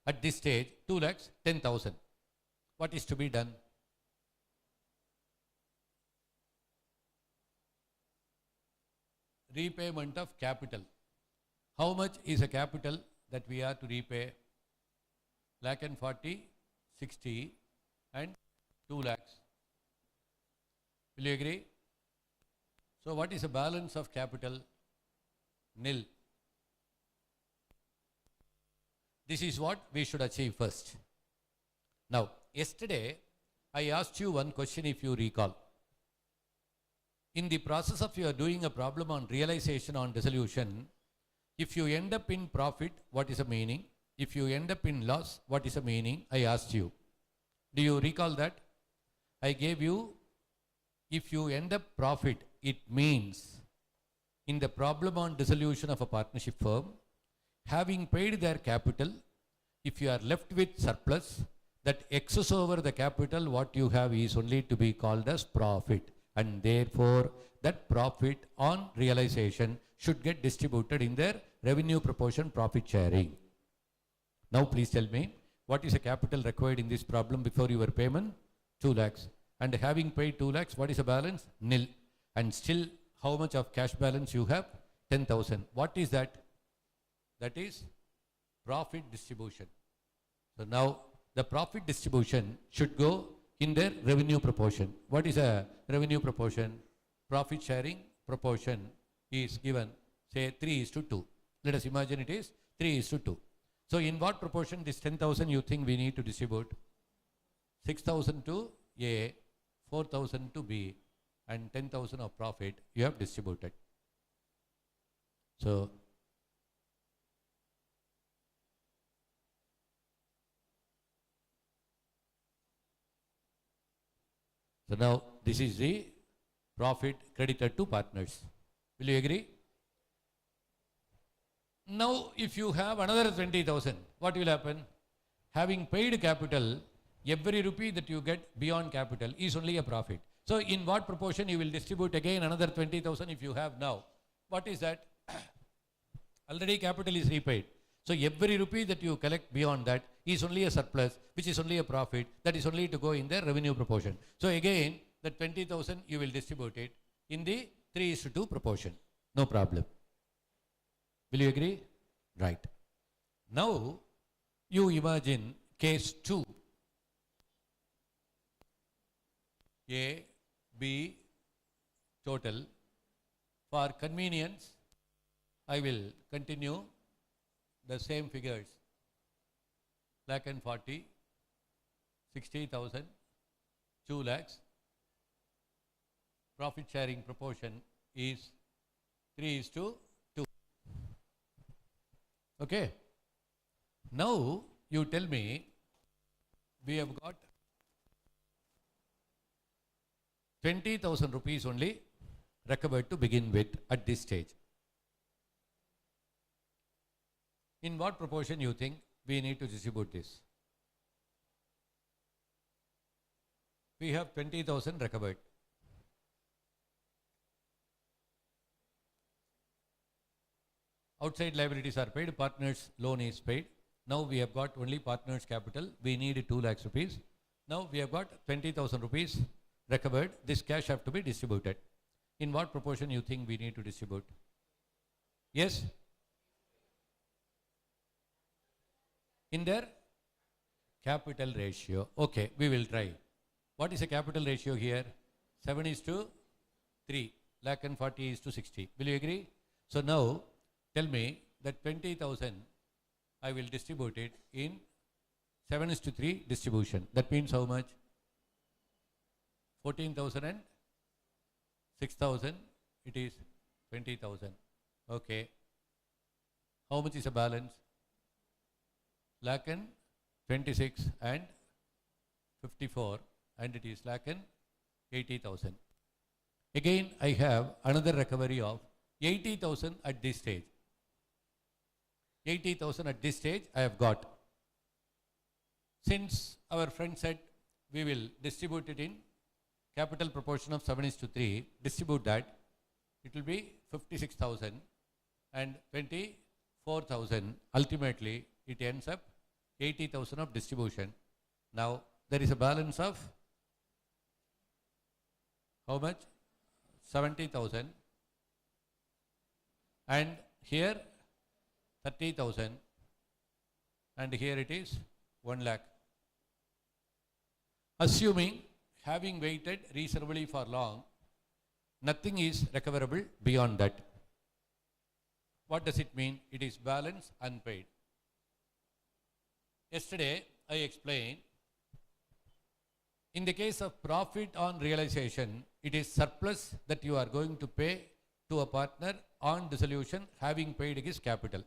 At this stage, 2 lakhs, 10,000. What is to be done? Repayment of capital. How much is a capital that we are to repay? Lakh and 40, 60 and 2 lakhs. Will you agree? So what is the balance of capital? Nil. This is what we should achieve first. Now, yesterday I asked you one question, if you recall. In the process of your doing a problem on realization on dissolution, if you end up in profit, what is the meaning? If you end up in loss, what is the meaning? I asked you. Do you recall that? I gave you, if you end up profit, it means in the problem on dissolution of a partnership firm, having paid their capital, if you are left with surplus, that excess over the capital, what you have is only to be called as profit. And therefore, that profit on realization should get distributed in their revenue proportion profit sharing. Now please tell me, what is the capital required in this problem before your payment? 2 lakhs. And having paid 2 lakhs, what is the balance? Nil. And still, how much of cash balance you have? 10,000. What is that? That is profit distribution. So now, the profit distribution should go in their revenue proportion. What is a revenue proportion? Profit sharing proportion is given, say 3:2. Let us imagine it is 3:2. So in what proportion this 10,000 you think we need to distribute? 6,000 to A, 4,000 to B, and 10,000 of profit you have distributed. So now this is the profit credited to partners. Will you agree? Now if you have another 20,000, what will happen? Having paid capital, every rupee that you get beyond capital is only a profit. So in what proportion you will distribute again another 20,000 if you have now? What is that? Already capital is repaid. So every rupee that you collect beyond that is only a surplus, which is only a profit, that is only to go in the revenue proportion. So again, the 20,000 you will distribute it in the 3:2 proportion. No problem. Will you agree? Right. Now, you imagine case 2. A, B, total. For convenience, I will continue the same figures. Lakh and 40, 60,000, 2 lakhs. Profit sharing proportion is 3:2. Okay. Now you tell me, we have got 20,000 rupees only recovered to begin with at this stage. In what proportion you think we need to distribute this? We have 20,000 recovered. Outside liabilities are paid, partners loan is paid. Now we have got only partners capital. We need 2 lakhs rupees. Now we have got 20,000 rupees recovered. This cash have to be distributed. In what proportion you think we need to distribute? Yes? In their capital ratio. Okay, we will try. What is the capital ratio here? 7:3. Lakh and 40:60. Will you agree? So now, tell me that 20,000, I will distribute it in 7:3 distribution. That means how much? 14,000 and 6,000. It is 20,000. Okay. How much is the balance? Lakh and 26 and 54, and it is lakh and 80,000. Again, I have another recovery of 80,000 at this stage. 80,000 at this stage I have got. Since our friend said we will distribute it in capital proportion of 7:3, distribute that, it will be 56,000 and 24,000. Ultimately, it ends up 80,000 of distribution. Now there is a balance of how much? 70,000. And here 30,000. And here it is 1 lakh. Assuming having waited reasonably for long, nothing is recoverable beyond that. What does it mean? It is balance unpaid. Yesterday I explained, in the case of profit on realization, it is surplus that you are going to pay to a partner on dissolution having paid his capital.